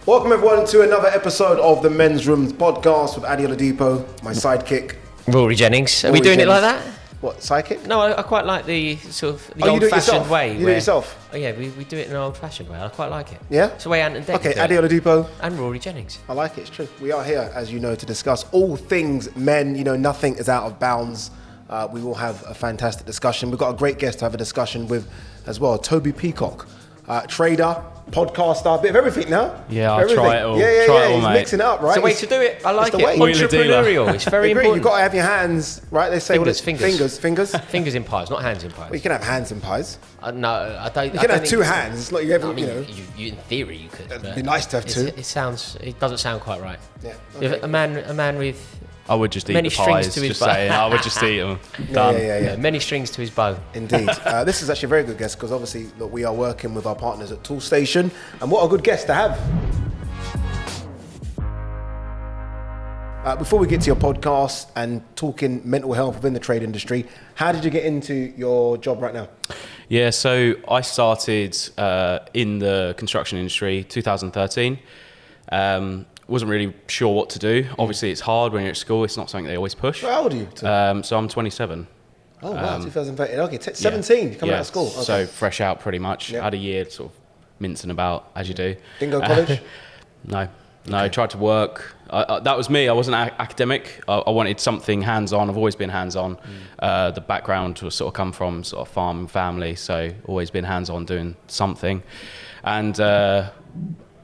Welcome everyone to another episode of the Men's Rooms podcast with Adi Oladipo, my sidekick. Rory Jennings. Are Rory we doing Jennings. it like that? What, sidekick? No, I quite like the sort of the you do it old-fashioned yourself? way. You do it yourself? Oh yeah, we do it in an old-fashioned way. I quite like it. Yeah? It's the way Ant and Deck Okay, do Adi it. Oladipo. And Rory Jennings. I like it, it's true. We are here, as you know, to discuss all things men. You know, nothing is out of bounds. We will have a fantastic discussion. We've got a great guest to have a discussion with as well, Toby Peacock. Trader, podcaster, a bit of everything now. Yeah, I'll try it all. Yeah, Try it all, he's mate. mixing it up, right? It's the way to do it. I like the it. way. Entrepreneurial. It's very important. You've got to have your hands, right? They say Fingers. Fingers. Fingers in pies, not hands in pies. Well, you can have hands in pies. No, I don't. You can have two hands. It's like you ever, I mean, you know. you, in theory, you could. It'd be nice to have two. It doesn't sound quite right. Yeah. If Okay. a man with I would just eat many the strings pies, to his just bow. saying. I would just eat them. Done. Yeah. many strings to his bow. Indeed. This is actually a very good guest because obviously look, we are working with our partners at Tool Station, and what a good guest to have. Before we get to your podcast and talking mental health within the trade industry, how did you get into your job right now? Yeah, so I started in the construction industry 2013. Wasn't really sure what to do. Obviously, it's hard when you're at school. It's not something they always push. How old are you? So I'm 27. Oh, wow, 2013. Okay, 17, you're coming out of school. Okay. So fresh out pretty much. Yeah. Had a year sort of mincing about, as you do. Didn't go to college? No, I tried to work. That was me. I wasn't academic. I wanted something hands-on. I've always been hands-on. The background was sort of come from sort of farm family, so always been hands-on doing something. And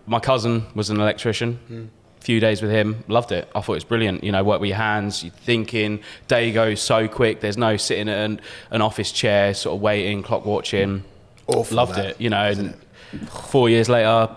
my cousin was an electrician. A few days with him, loved it. I thought it was brilliant. You know, work with your hands, you're thinking, day goes so quick. There's no sitting in an office chair, sort of waiting, clock watching. Awful, loved that, it, you know. And 4 years later,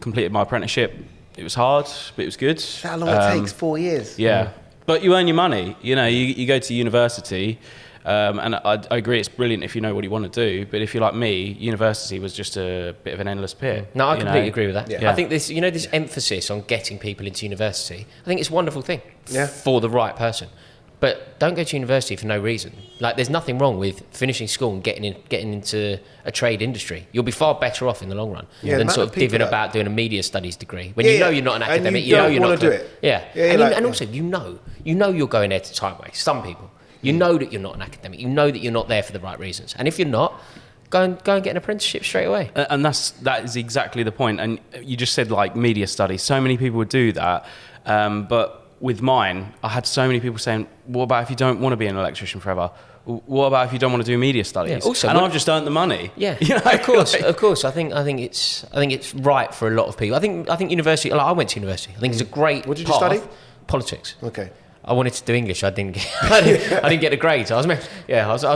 completed my apprenticeship. It was hard, but it was good. How long it takes? 4 years. Yeah. But you earn your money. You know, you go to university, and I agree it's brilliant if you know what you want to do. But if you're like me, university was just a bit of an endless pit. No, I completely agree with that. Yeah. I think this emphasis on getting people into university, I think it's a wonderful thing Yeah. for the right person. But don't go to university for no reason. Like, there's nothing wrong with finishing school and getting into a trade industry. You'll be far better off in the long run than sort of divvying about doing a media studies degree when you know you're not an academic. And you don't you're want not to do it. Yeah, and also you know you're going there to time waste. Some people, you know that you're not an academic. You know that you're not there for the right reasons. And if you're not, go and get an apprenticeship straight away. And that is exactly the point. And you just said like media studies. So many people would do that, but with mine, I had so many people saying, "What about if you don't want to be an electrician forever? What about if you don't want to do media studies?" Yeah, also, and I've just earned the money. Yeah, You know, of course. I think it's right for a lot of people. I think university. Like, I went to university. I think it's a great. What did you path. study? Politics. Okay. I wanted to do English. I didn't get a grade. So I was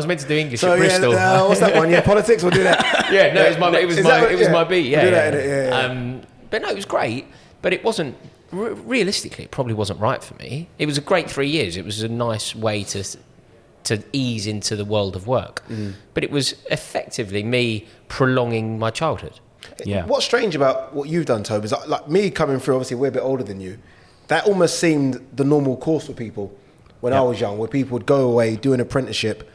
meant to do English at Bristol. What's that one? Yeah, politics. We'll do that. Yeah, no, it was my beat. Yeah, We'll do that, yeah. But no, it was great. But it wasn't. Realistically, it probably wasn't right for me. It was a great 3 years. It was a nice way to ease into the world of work. But it was effectively me prolonging my childhood. Yeah. What's strange about what you've done, Toby, is like me coming through, obviously we're a bit older than you, that almost seemed the normal course for people when I was young, where people would go away, do an apprenticeship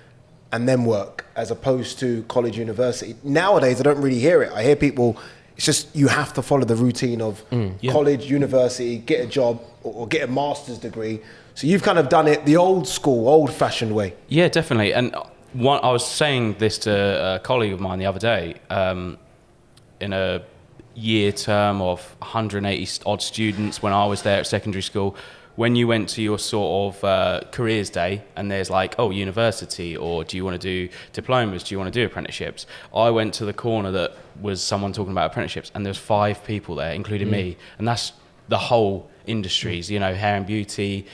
and then work, as opposed to college, university. Nowadays, I don't really hear it. I hear people, it's just you have to follow the routine of college, university, get a job or get a master's degree. So you've kind of done it the old school, old-fashioned way. Yeah, definitely. And I was saying this to a colleague of mine the other day, in a year term of 180 odd students when I was there at secondary school. When you went to your sort of careers day and there's like, oh, university, or do you want to do diplomas, do you want to do apprenticeships? I went to the corner that was someone talking about apprenticeships, and there's 5 people there, including me. And that's the whole industries, you know, hair and beauty,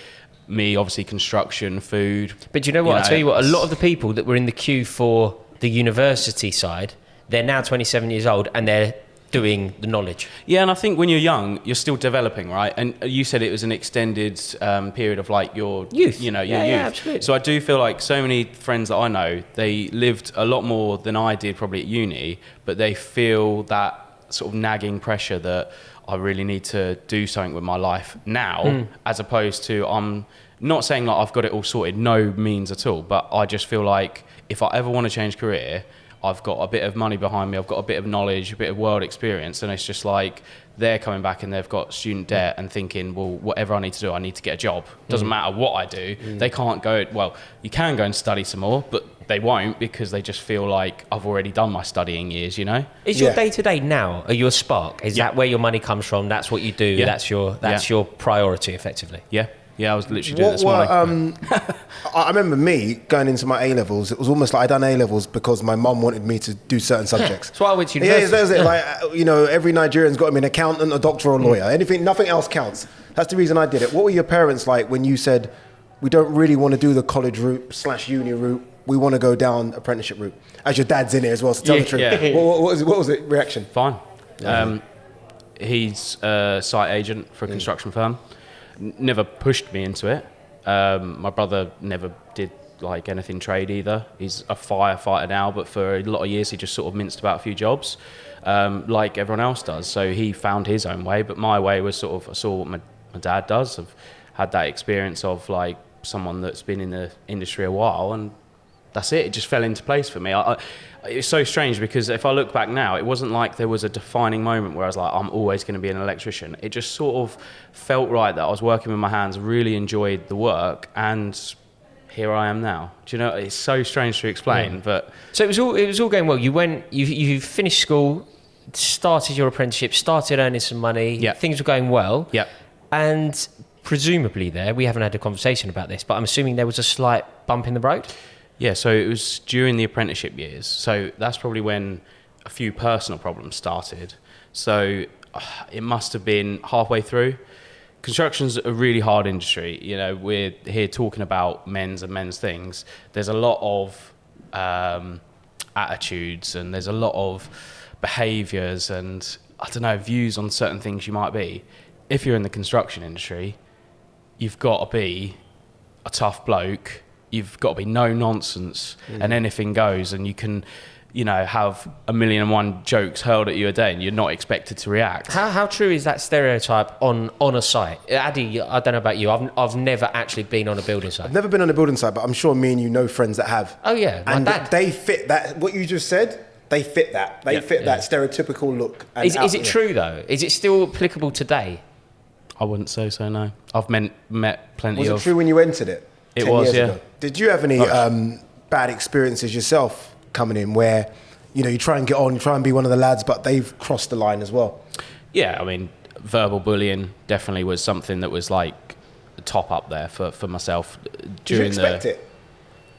me, obviously construction, food. But you know what? I'll tell you what, a lot of the people that were in the queue for the university side, they're now 27 years old and they're doing the knowledge. Yeah, and I think when you're young, you're still developing, right? And you said it was an extended period of like your youth. You know, your youth. youth. Yeah, absolutely. So I do feel like so many friends that I know, they lived a lot more than I did probably at uni, but they feel that sort of nagging pressure that I really need to do something with my life now, as opposed to I'm not saying like I've got it all sorted, no means at all, but I just feel like if I ever want to change career, I've got a bit of money behind me, I've got a bit of knowledge, a bit of world experience, and it's just like they're coming back and they've got student debt and thinking, well, whatever I need to do, I need to get a job. Doesn't matter what I do. They can't go, well, you can go and study some more, but they won't, because they just feel like I've already done my studying years, you know? Is your day-to-day now, are you a spark? Is that where your money comes from? That's what you do? Yeah. That's your priority, effectively? Yeah. Yeah, I was literally doing it this morning. I remember me going into my A-levels. It was almost like I'd done A-levels because my mum wanted me to do certain subjects. That's why I went to university. Yeah, that's it. Like, you know, every Nigerian's got to be an accountant, a doctor, or a lawyer. Nothing else counts. That's the reason I did it. What were your parents like when you said, we don't really want to do the college route / uni route, we want to go down apprenticeship route? As your dad's in it as well, so tell the truth. Yeah. What was the reaction? Fine. He's a site agent for a construction firm. Never pushed me into it. My brother never did like anything trade either. He's a firefighter now, but for a lot of years he just sort of minced about a few jobs, like everyone else does. So he found his own way, but my way was sort of, I saw what my dad does. I've had that experience of like someone that's been in the industry a while, and that's it. It just fell into place for me. It's so strange because if I look back now, it wasn't like there was a defining moment where I was like, I'm always going to be an electrician. It just sort of felt right that I was working with my hands, really enjoyed the work, and here I am now. Do you know, it's so strange to explain, but... So it was all going well. You finished school, started your apprenticeship, started earning some money, things were going well. Yeah. And presumably we haven't had a conversation about this, but I'm assuming there was a slight bump in the road? Yeah, so it was during the apprenticeship years. So that's probably when a few personal problems started. So it must have been halfway through. Construction's a really hard industry. You know, we're here talking about men's things. There's a lot of attitudes, and there's a lot of behaviours and, I don't know, views on certain things you might be. If you're in the construction industry, you've got to be a tough bloke. You've got to be no nonsense and anything goes, and you can, you know, have 1,000,001 jokes hurled at you a day and you're not expected to react. How true is that stereotype on a site? Addy, I don't know about you, I've never actually been on a building site. I've never been on a building site, but I'm sure me and you know friends that have. Oh yeah, my and dad. They fit that, what you just said, they fit that. They fit that stereotypical look. And is it true though? Is it still applicable today? I wouldn't say so, no. I've met plenty Was of... it true when you entered it? It 10 was, years yeah. ago? Did you have any bad experiences yourself coming in where, you know, you try and get on, you try and be one of the lads, but they've crossed the line as well? Yeah, I mean, verbal bullying definitely was something that was like the top up there for myself. Did you expect it?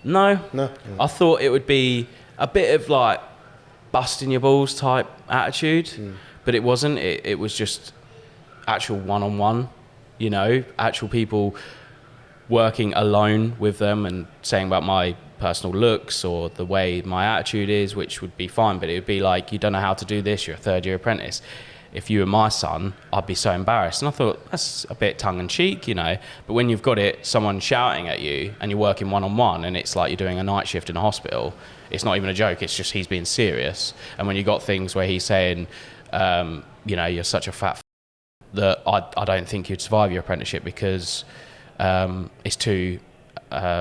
No. No. I thought it would be a bit of like busting your balls type attitude, but it wasn't. It was just actual one-on-one, you know, actual people working alone with them and saying about my personal looks or the way my attitude is, which would be fine, but it would be like, you don't know how to do this, you're a third-year apprentice. If you were my son, I'd be so embarrassed. And I thought, that's a bit tongue-in-cheek, you know. But when you've got someone shouting at you and you're working one-on-one and it's like you're doing a night shift in a hospital, it's not even a joke, it's just he's being serious. And when you got things where he's saying, you know, you're such a fat that I don't think you'd survive your apprenticeship because it's too,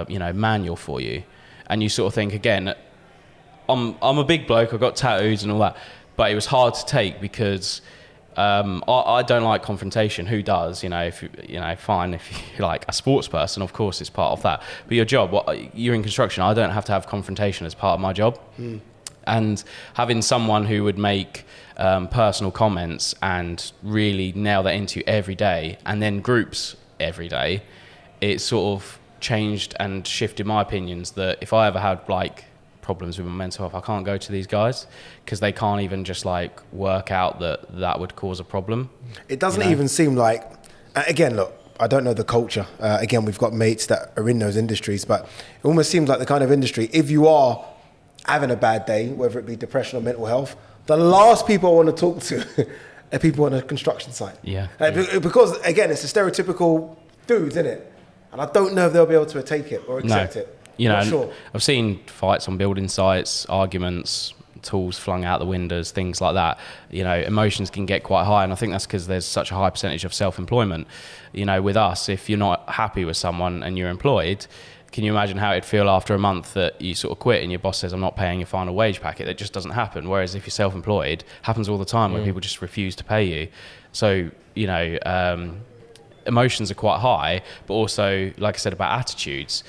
you know, manual for you. And you sort of think, again, I'm a big bloke, I've got tattoos and all that, but it was hard to take because I don't like confrontation. Who does? You know, fine, if you're like a sports person, of course it's part of that. But your job, you're in construction, I don't have to have confrontation as part of my job. And having someone who would make personal comments and really nail that into every day, and then groups every day, it sort of changed and shifted my opinions that if I ever had like problems with my mental health, I can't go to these guys because they can't even just like work out that would cause a problem. It doesn't even seem like, again, look, I don't know the culture. Again, we've got mates that are in those industries, but it almost seems like the kind of industry, if you are having a bad day, whether it be depression or mental health, the last people I want to talk to are people on a construction site. Yeah. Because, again, it's a stereotypical dudes, isn't it? And I don't know if they'll be able to take it or accept it. You know, Not sure. I've seen fights on building sites, arguments, tools flung out the windows, things like that. You know, emotions can get quite high, and I think that's because there's such a high percentage of self-employment. You know, with us, if you're not happy with someone and you're employed, can you imagine how it'd feel after a month that you sort of quit and your boss says, I'm not paying your final wage packet? That just doesn't happen. Whereas if you're self-employed, happens all the time where people just refuse to pay you. So, you know, emotions are quite high, but also, like I said about attitudes,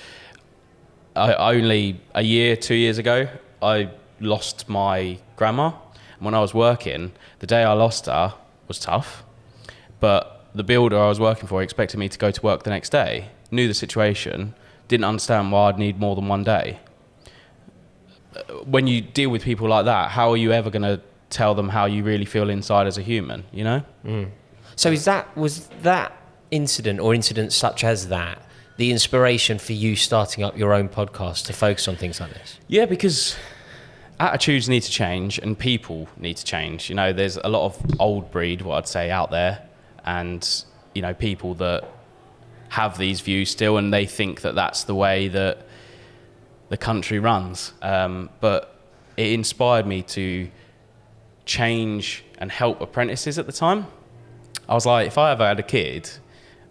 only a year, 2 years ago, I lost my grandma. And when I was working, the day I lost her was tough, but the builder I was working for expected me to go to work the next day, knew the situation, didn't understand why I'd need more than one day. When you deal with people like that, how are you ever going to tell them how you really feel inside as a human, you know? So was that incident or incidents such as that the inspiration for you starting up your own podcast to focus on things like this? Yeah, because attitudes need to change and people need to change. You know, there's a lot of old breed, what I'd say, out there, and, you know, people that have these views still and they think that that's the way that the country runs. But it inspired me to change and help apprentices at the time. I was like, if I ever had a kid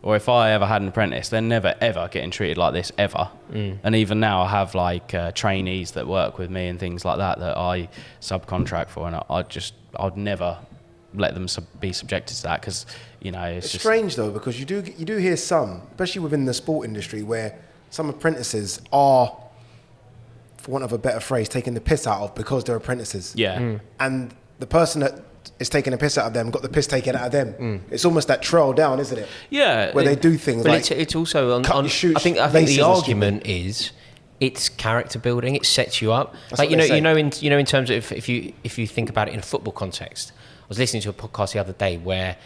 or if I ever had an apprentice, they're never ever getting treated like this ever. And even now I have like trainees that work with me and things like that I subcontract for, and I'd never let them be subjected to that, because, you know, it's just strange though, because you do hear some, especially within the sport industry, where some apprentices are, for want of a better phrase, taking the piss out of because they're apprentices. And the person that is taking the piss out of them got the piss taken out of them. It's almost that trail down, isn't it? Yeah, where they do things but like it's also on cut your shoots, I think the argument is it's character building. It sets you up. That's like, what you know, in terms of if you think about it in a football context. I was listening to a podcast the other day where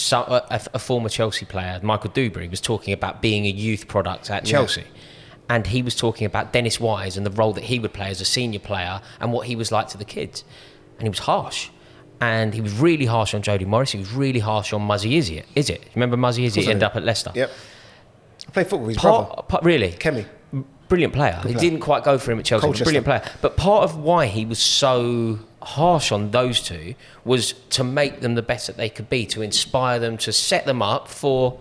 a former Chelsea player, Michael Dewberry, was talking about being a youth product at Chelsea. And he was talking about Dennis Wise and the role that he would play as a senior player and what he was like to the kids. And he was harsh. And he was really harsh on Jody Morris. He was really harsh on Muzzy Izzet. Remember Muzzy Izzet? He ended up at Leicester. Yep. I played football with his brother. Really? Kemi. Brilliant player. It didn't quite go for him at Chelsea. Brilliant player. But part of why he was so harsh on those two was to make them the best that they could be, to inspire them, to set them up for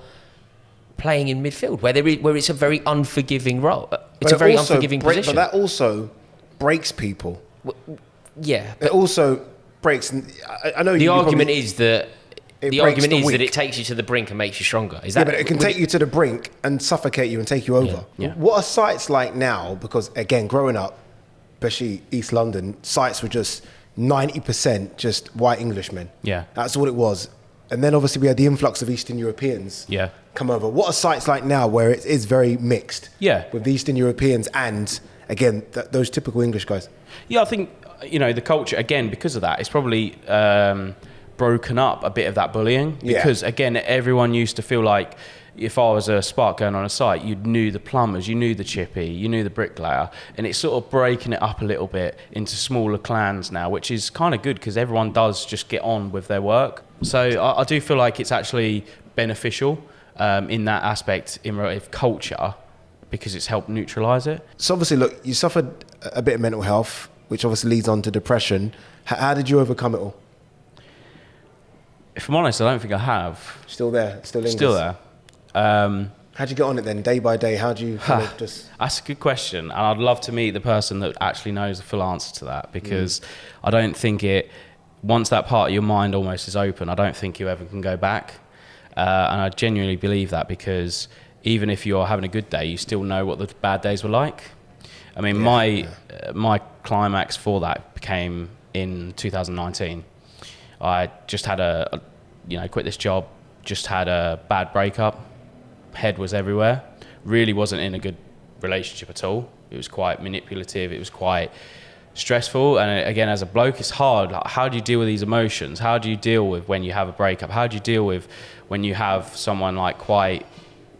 playing in midfield, where it's a very unforgiving role. It's a very unforgiving position. But that also breaks people. Yeah. It also breaks. I know the argument is that it takes you to the brink and makes you stronger. Is that? Yeah, but it can take you to the brink and suffocate you and take you over. Yeah. What are sites like now? Because again, growing up, especially East London, sites were just 90% just white Englishmen. Yeah. That's all it was. And then obviously we had the influx of Eastern Europeans come over. What are sites like now where it is very mixed? With Eastern Europeans and, again, those typical English guys? Yeah, I think, you know, the culture, again, because of that, it's probably broken up a bit of that bullying. Because, again, everyone used to feel like if I was a spark going on a site, you knew the plumbers, you knew the chippy, you knew the bricklayer, and it's sort of breaking it up a little bit into smaller clans now, which is kind of good because everyone does just get on with their work. So I do feel like it's actually beneficial in that aspect in relative culture, because it's helped neutralise it. So obviously, look, you suffered a bit of mental health, which obviously leads on to depression. How did you overcome it all? If I'm honest, I don't think I have. Still there? Still lingers? Still there. How'd you get on it then, day by day? How do you kind of just... That's a good question, and I'd love to meet the person that actually knows the full answer to that, because I don't think once that part of your mind almost is open, I don't think you ever can go back. And I genuinely believe that, because even if you're having a good day, you still know what the bad days were like. I mean, my climax for that came in 2019. I just had quit this job, just had a bad breakup. Head was everywhere, really wasn't in a good relationship at all. It was quite manipulative, it was quite stressful, and again, as a bloke, it's hard. Like, how do you deal with these emotions? How do you deal with when you have a breakup? How do you deal with when you have someone like quite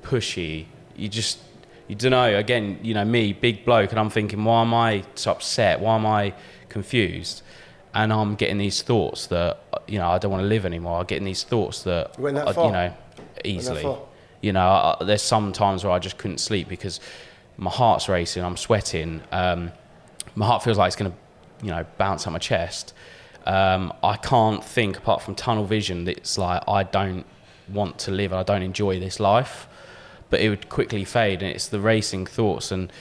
pushy? You don't know. Again, you know, me, big bloke, and I'm thinking, why am I so upset? Why am I confused? And I'm getting these thoughts that, you know, I don't want to live anymore. I'm getting these thoughts that, you went that far? You know, easily. You know, there's some times where I just couldn't sleep because my heart's racing, I'm sweating. My heart feels like it's going to, you know, bounce out my chest. I can't think, apart from tunnel vision, that it's like I don't want to live, I don't enjoy this life. but it would quickly fade, and it's the racing thoughts and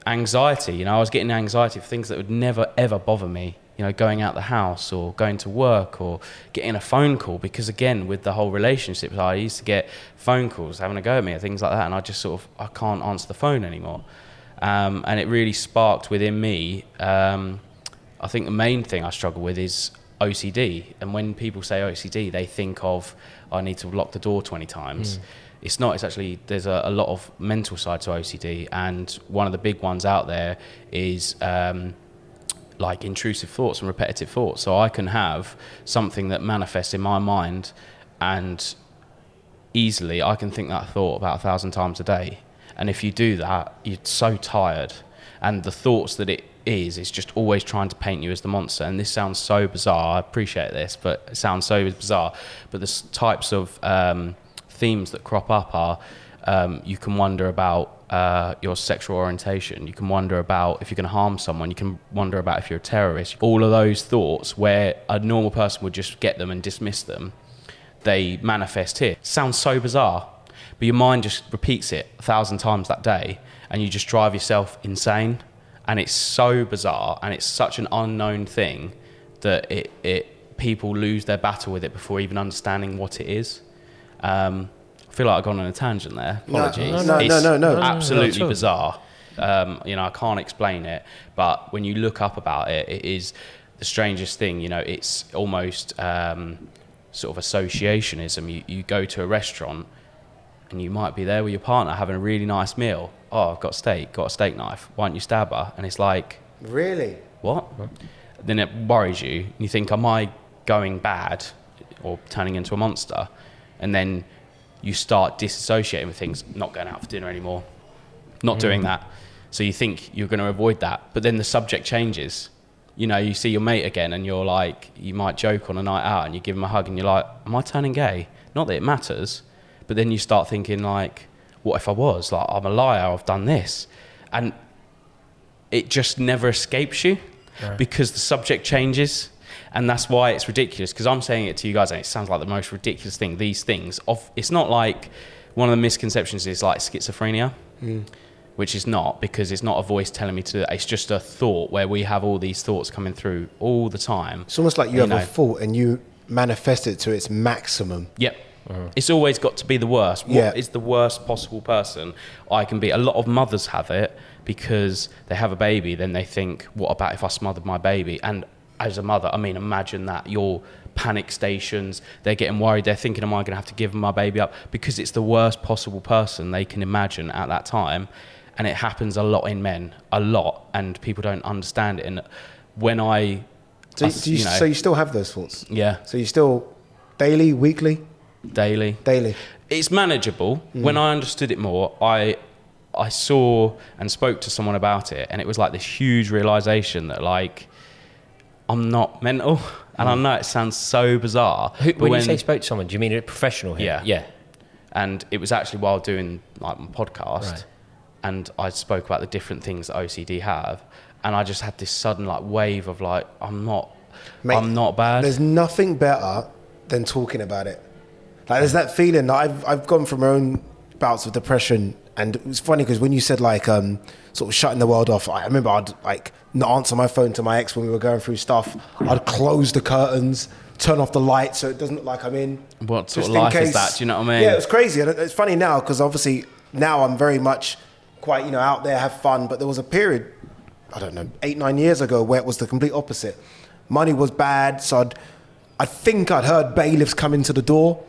anxiety. You know, I was getting anxiety for things that would never ever bother me. You know, going out the house or going to work or getting a phone call, because again, with the whole relationship, I used to get phone calls having a go at me or things like that, and I just sort of, I can't answer the phone anymore. And it really sparked within me, I think the main thing I struggle with is OCD. And when people say OCD, they think of, I need to lock the door 20 times. It's not, it's actually, there's a lot of mental side to OCD, and one of the big ones out there is like intrusive thoughts and repetitive thoughts. So I can have something that manifests in my mind, and easily I can think that thought about 1,000 times a day. And if you do that, you're so tired. And the thoughts that it is just always trying to paint you as the monster. And this sounds so bizarre, I appreciate this, but it sounds so bizarre. But the types of themes that crop up are, you can wonder about your sexual orientation, you can wonder about if you're going to harm someone, you can wonder about if you're a terrorist. All of those thoughts, where a normal person would just get them and dismiss them, they manifest here. Sounds so bizarre, but your mind just repeats it 1,000 times that day, and you just drive yourself insane. And it's so bizarre, and it's such an unknown thing that people lose their battle with it before even understanding what it is. I feel like I've gone on a tangent there. Apologies. No. Absolutely bizarre. You know, I can't explain it, but when you look up about it, it is the strangest thing. You know, it's almost sort of associationism. You go to a restaurant, and you might be there with your partner having a really nice meal. Oh, I've got a steak knife. Why don't you stab her? And it's like, really? What? Then it worries you, and you think, am I going bad or turning into a monster? And then you start disassociating with things, not going out for dinner anymore, not doing that. So you think you're going to avoid that, but then the subject changes. You know, you see your mate again, and you're like, you might joke on a night out, and you give him a hug, and you're like, am I turning gay? Not that it matters, but then you start thinking like, what if I was? Like, I'm a liar, I've done this. And it just never escapes you, because the subject changes. And that's why it's ridiculous, because I'm saying it to you guys, and it sounds like the most ridiculous thing. These things, it's not like, one of the misconceptions is like schizophrenia, which is not, because it's not a voice telling me to do that. It's just a thought, where we have all these thoughts coming through all the time. It's almost like you have a thought and you manifest it to its maximum. Yep. It's always got to be the worst. What is the worst possible person I can be? A lot of mothers have it because they have a baby, then they think, what about if I smothered my baby? And as a mother, I mean, imagine that. Your panic stations, they're getting worried, they're thinking, am I going to have to give my baby up? Because it's the worst possible person they can imagine at that time. And it happens a lot in men, a lot, and people don't understand it. And when So you still have those thoughts? Yeah. So you still, daily, weekly? Daily. It's manageable. When I understood it more, I saw and spoke to someone about it, and it was like this huge realization that, like, I'm not mental. And I know it sounds so bizarre. When you say spoke to someone, do you mean a professional here? Yeah. And it was actually while doing like my podcast, and I spoke about the different things that OCD have, and I just had this sudden like wave of like, I'm not bad. There's nothing better than talking about it. Like, there's that feeling that I've gone from my own bouts of depression, and it was funny because when you said like sort of shutting the world off, I remember I'd like not answer my phone to my ex when we were going through stuff. I'd close the curtains, turn off the light so it doesn't look like I'm in. What sort of life is that? Do you know what I mean? Yeah, it was crazy. And it's funny now because obviously now I'm very much quite, you know, out there, have fun. But there was a period, I don't know, 8-9 years ago where it was the complete opposite. Money was bad, so I think I'd heard bailiffs come into the door.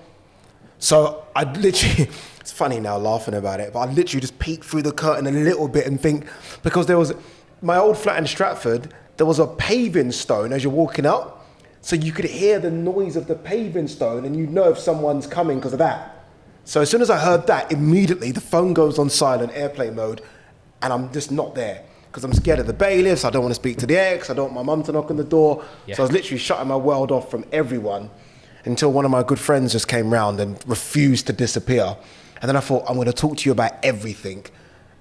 So I'd literally, it's funny now laughing about it, but I'd literally just peek through the curtain a little bit and think, because there was, my old flat in Stratford, there was a paving stone as you're walking up. So you could hear the noise of the paving stone and you know if someone's coming because of that. So as soon as I heard that, immediately the phone goes on silent, airplane mode, and I'm just not there. Because I'm scared of the bailiffs, I don't want to speak to the ex, I don't want my mum to knock on the door. Yeah. So I was literally shutting my world off from everyone until one of my good friends just came round and refused to disappear. And then I thought, I'm going to talk to you about everything.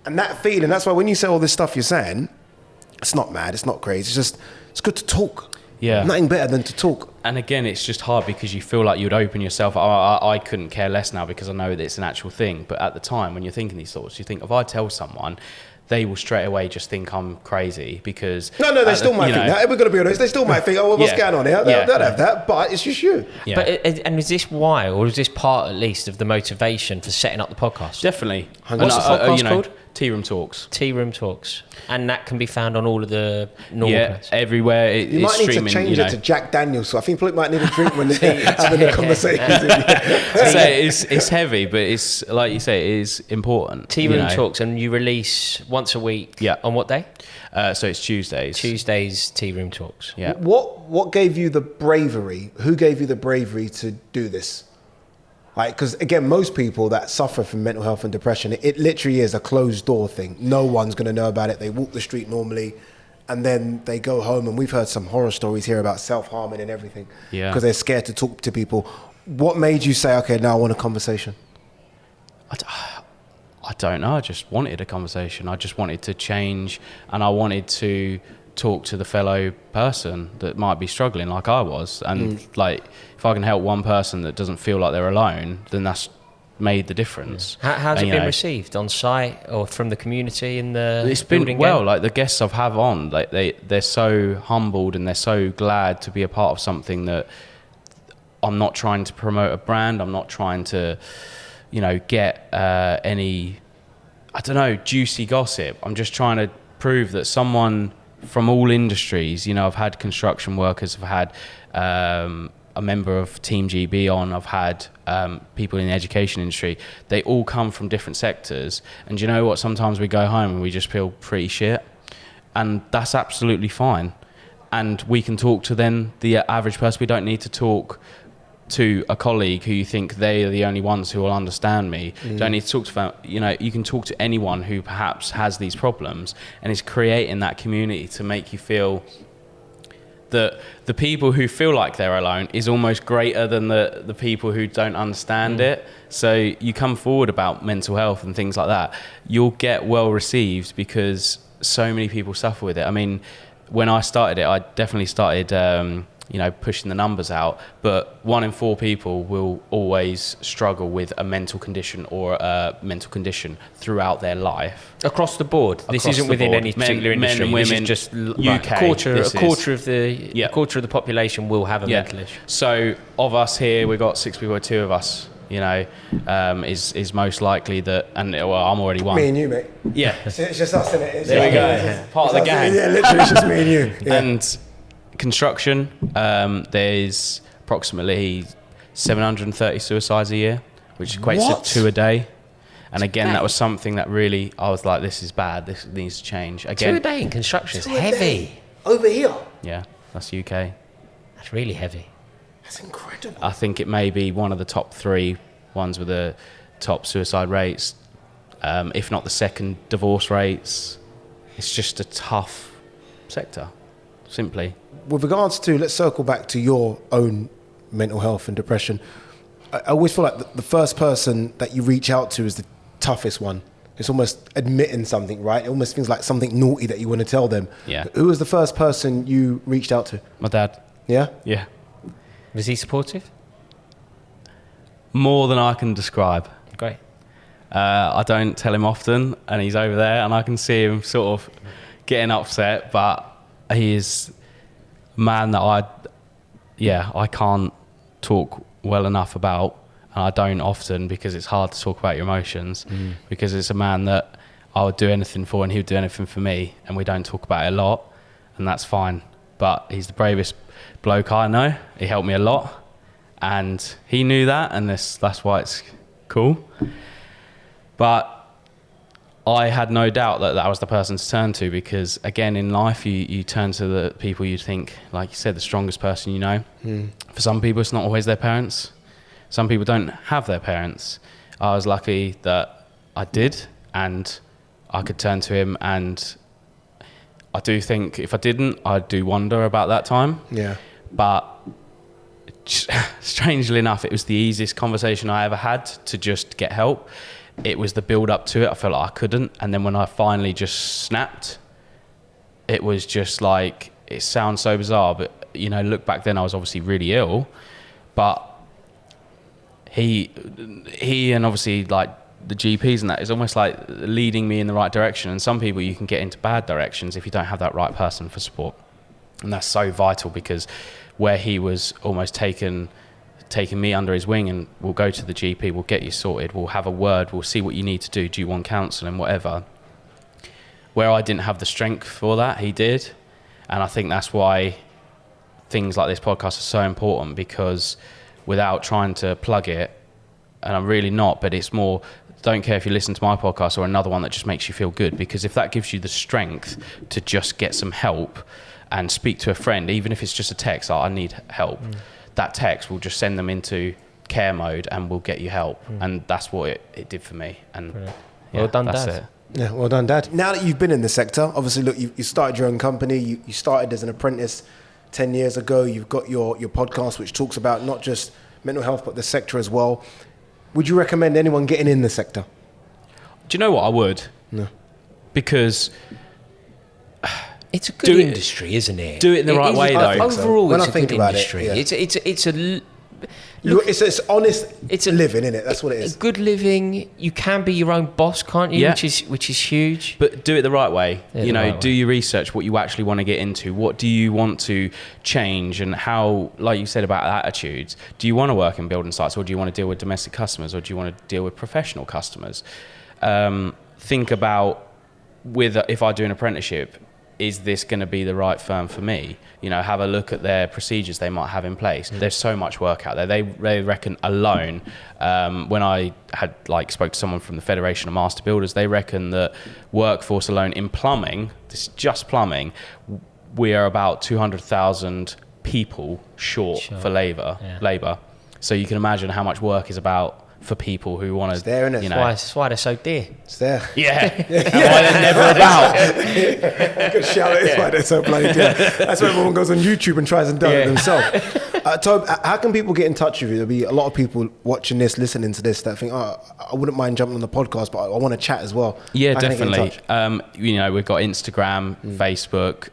And that feeling, that's why when you say all this stuff you're saying, it's not mad, it's not crazy, it's just, it's good to talk. Yeah. Nothing better than to talk. And again, it's just hard because you feel like you'd open yourself. I couldn't care less now because I know that it's an actual thing. But at the time, when you're thinking these thoughts, you think, if I tell someone, they will straight away just think I'm crazy because... No, they still might think that. We're going to be honest. They still might think, oh, well, what's going on here? They'll have that, but it's just you. Yeah. But and is this why, or is this part, at least, of the motivation for setting up the podcast? Definitely. What's the podcast called? Tea Room Talks. Tea Room Talks. And that can be found on all of the normal places? Everywhere. You might need to change it to Jack Daniels. So I think people might need a drink when they're having a conversation. So it's heavy, but it's, like you say, it is important. Tea Room Talks, and you release once a week. Yeah. On what day? So it's Tuesdays. Tuesdays, Tea Room Talks. Yeah. What gave you the bravery? Who gave you the bravery to do this? Like, because again, most people that suffer from mental health and depression, it literally is a closed door thing. No one's going to know about it. They walk the street normally, and then they go home. And we've heard some horror stories here about self-harming and everything. Yeah. Because they're scared to talk to people. What made you say, okay, now I want a conversation? I don't know. I just wanted a conversation. I just wanted to change, and I wanted to talk to the fellow person that might be struggling like I was. And like, if I can help one person that doesn't feel like they're alone, then that's made the difference. How's it been received on site or from the community in the It's been building well. game? Like the guests I've had on, like they're so humbled and they're so glad to be a part of something that I'm not trying to promote a brand. I'm not trying to, get any, I don't know, juicy gossip. I'm just trying to prove that someone from all industries, I've had construction workers, I've had a member of Team GB on, I've had people in the education industry. They all come from different sectors. And you know what? Sometimes we go home and we just feel pretty shit. And that's absolutely fine. And we can talk to then the average person. We don't need to talk to a colleague who you think they are the only ones who will understand me. Don't need to talk to them. You can talk to anyone who perhaps has these problems, and it's creating that community to make you feel that the people who feel like they're alone is almost greater than the people who don't understand it. So you come forward about mental health and things like that, you'll get well received because so many people suffer with it. I mean, when I started it, I definitely started pushing the numbers out, but 1 in 4 people will always struggle with a mental condition or a mental condition throughout their life. Across the board. This isn't within any particular industry. Men and women, this is just UK. A quarter of the population will have a mental issue. So of us here, we've got 6 people. 2 of us, is most likely that, and I'm already one. Me and you, mate. Yeah. It's just us, isn't it? There we go. Part of the gang. Yeah, literally, it's just me and you. Yeah. And construction, there's approximately 730 suicides a year, which equates to 2 a day. And again, that was something that really, I was like, this is bad. This needs to change. Again, 2 a day in construction is heavy. Over here. Yeah, that's UK. That's really heavy. That's incredible. I think it may be one of the top 3 ones with the top suicide rates, if not the second divorce rates. It's just a tough sector, simply. With regards to, let's circle back to your own mental health and depression. I always feel like the first person that you reach out to is the toughest one. It's almost admitting something, right? It almost feels like something naughty that you want to tell them. Yeah. Who was the first person you reached out to? My dad. Yeah? Yeah. Was he supportive? More than I can describe. Great. I don't tell him often, and he's over there, and I can see him sort of getting upset, but he is a man that I can't talk well enough about, and I don't often because it's hard to talk about your emotions, because it's a man that I would do anything for and he would do anything for me, and we don't talk about it a lot, and that's fine. But he's the bravest bloke I know. He helped me a lot, and he knew that, and that's why it's cool. But I had no doubt that was the person to turn to, because again, in life, you turn to the people you think, like you said, the strongest person you know. For some people, it's not always their parents. Some people don't have their parents. I was lucky that I did, and I could turn to him, and I do think if I didn't, I'd do wonder about that time. Yeah. But strangely enough, it was the easiest conversation I ever had to just get help. It was the build up to it. I felt like I couldn't. And then when I finally just snapped, it was just like, it sounds so bizarre, but look back then, I was obviously really ill, but he and obviously like the GPs and that is almost like leading me in the right direction. And some people, you can get into bad directions if you don't have that right person for support. And that's so vital, because where he was almost taking me under his wing, and we'll go to the GP, we'll get you sorted, we'll have a word, we'll see what you need to do you want counselling, whatever. Where I didn't have the strength for that, he did. And I think that's why things like this podcast are so important, because without trying to plug it, and I'm really not, but it's more, don't care if you listen to my podcast or another one that just makes you feel good, because if that gives you the strength to just get some help and speak to a friend, even if it's just a text, I need help, that text will just send them into care mode and will get you help. And that's what it did for me. And well done, that's Dad. it. Yeah, well done, Dad. Now that you've been in the sector, obviously, look, you started your own company. You started as an apprentice 10 years ago. You've got your podcast, which talks about not just mental health, but the sector as well. Would you recommend anyone getting in the sector? Do you know what? I would. No. Because it's a good industry, isn't it? Do it in the right way, though. Overall, When it's I a think good about industry. it, yeah. It's honest. It's a living, isn't it? That's what it is. A good living. You can be your own boss, can't you? Yeah. Which is huge. But do it the right way. Right do way. your research, what you actually want to get into. What do you want to change, and how, like you said about attitudes, do you want to work in building sites, or do you want to deal with domestic customers, or do you want to deal with professional customers? Think about, if I do an apprenticeship, is this going to be the right firm for me? Have a look at their procedures they might have in place. There's so much work out there. They reckon alone, when I had spoke to someone from the Federation of Master Builders, they reckon that workforce alone in plumbing, this is just plumbing, we are about 200,000 people short for labour. So you can imagine how much work is about for people who want to. It's there, isn't it? That's why they're so dear. It's there. Yeah. And why they're never about. Good shout. It's why they're so bloody dear. That's why everyone goes on YouTube and tries and does it themselves. Toby, how can people get in touch with you? There'll be a lot of people watching this, listening to this, that think, I wouldn't mind jumping on the podcast, but I want to chat as well. Yeah, how definitely. We've got Instagram, Facebook.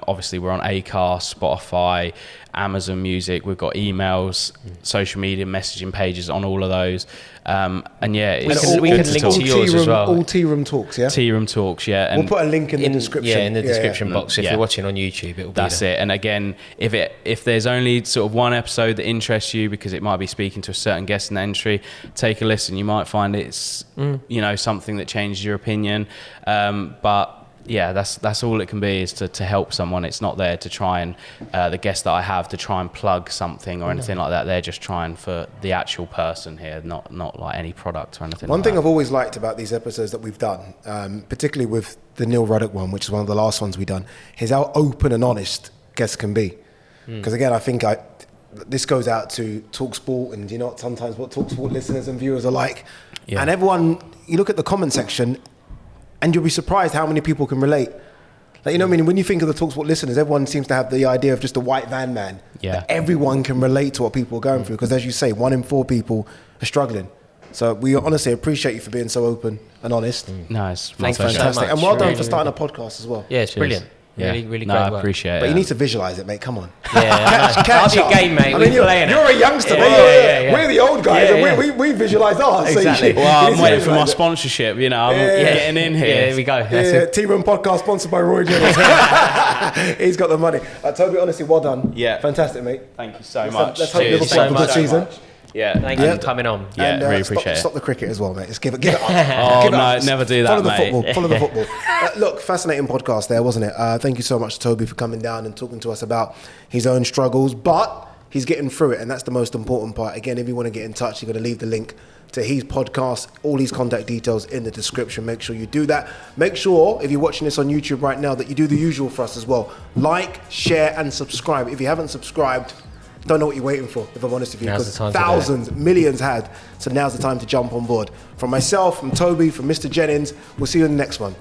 Obviously, we're on Acast, Spotify, Amazon Music. We've got emails, social media messaging pages on all of those. We can link to yours as well. All Tea Room Talks, yeah? Tea Room Talks, yeah. And we'll put a link in the description. Yeah, in the description box. If you're watching on YouTube, it'll be that's there. it. And again, if there's only sort of one episode that interests you, because it might be speaking to a certain guest in the entry, take a listen. You might find it's something that changes your opinion. But yeah, that's all it can be, is to help someone. It's not there to try and the guests that I have to try and plug something or anything like that. They're just trying for the actual person here, not like any product or anything. One thing I've always liked about these episodes that we've done, particularly with the Neil Ruddock one, which is one of the last ones we've done, is how open and honest guests can be. Because again, I think this goes out to talkSPORT, and sometimes what talkSPORT listeners and viewers are like. Yeah. And everyone, you look at the comment section, and you'll be surprised how many people can relate. When you think of the talkSPORT listeners, everyone seems to have the idea of just a white van man. Yeah. But everyone can relate to what people are going through, because as you say, 1 in 4 people are struggling. So we honestly appreciate you for being so open and honest. Nice. Thanks so Fantastic. much. And well done for starting a podcast as well. Yeah, it's brilliant. Yeah. Really great I work. appreciate it. But you need to visualise it, mate. Come on. Yeah, Catch up your up. game, mate. You're a youngster, mate. Yeah. We're the old guys, Yeah, and we visualise ours. Exactly. So Well, I'm you waiting for my visualise it. sponsorship. I'm getting in here. Yeah, there we go. That's it. Tea Room podcast sponsored by Rory Jones. He's got the money. Toby, honestly, well done. Yeah. Fantastic, mate. Thank you so much. Let's hope Cheers. Liverpool have a good season. Yeah. Thank you for coming on. Yeah, And, really appreciate it. Stop the cricket as well, mate. Just give it up. Oh, Give it no, up. never do that, Follow the mate. football. Follow the football. Look, fascinating podcast there, wasn't it? Thank you so much to Toby for coming down and talking to us about his own struggles, but he's getting through it, and that's the most important part. Again, if you want to get in touch, you've got to leave the link to his podcast, all his contact details in the description. Make sure you do that. Make sure, if you're watching this on YouTube right now, that you do the usual for us as well. Like, share, and subscribe. If you haven't subscribed, don't know what you're waiting for, if I'm honest with you, Now's because the time to do thousands, millions had. So now's the time to jump on board. From myself, from Toby, from Mr. Jennings, we'll see you in the next one.